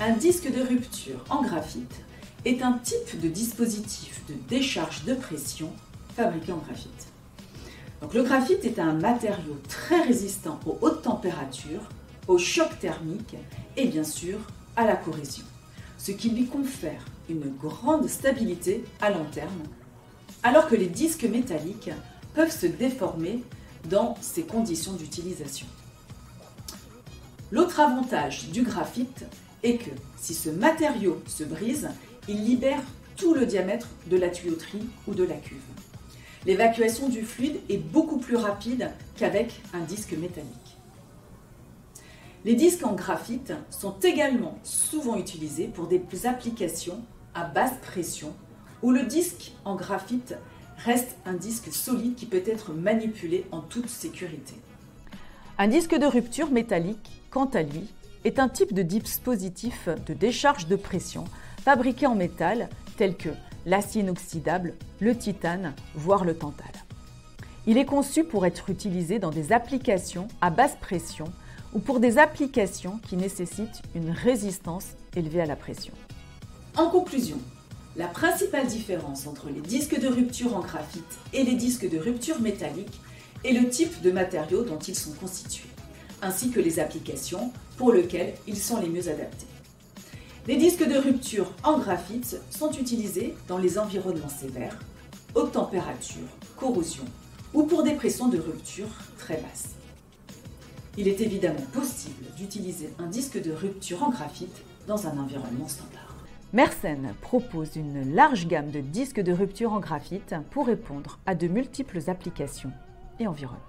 Un disque de rupture en graphite est un type de dispositif de décharge de pression fabriqué en graphite. Donc, le graphite est un matériau très résistant aux hautes températures, au choc thermique et bien sûr à la corrosion, ce qui lui confère une grande stabilité à long terme, alors que les disques métalliques peuvent se déformer dans ces conditions d'utilisation. L'autre avantage du graphite est que si ce matériau se brise, il libère tout le diamètre de la tuyauterie ou de la cuve. L'évacuation du fluide est beaucoup plus rapide qu'avec un disque métallique. Les disques en graphite sont également souvent utilisés pour des applications à basse pression où le disque en graphite reste un disque solide qui peut être manipulé en toute sécurité. Un disque de rupture métallique, quant à lui, est un type de dispositif de décharge de pression fabriqué en métal tel que l'acier inoxydable, le titane, voire le tantale. Il est conçu pour être utilisé dans des applications à basse pression ou pour des applications qui nécessitent une résistance élevée à la pression. En conclusion, la principale différence entre les disques de rupture en graphite et les disques de rupture métallique est le type de matériaux dont ils sont constitués, ainsi que les applications pour lesquelles ils sont les mieux adaptés. Les disques de rupture en graphite sont utilisés dans les environnements sévères, haute température, corrosion ou pour des pressions de rupture très basses. Il est évidemment possible d'utiliser un disque de rupture en graphite dans un environnement standard. Mersenne propose une large gamme de disques de rupture en graphite pour répondre à de multiples applications et environnements.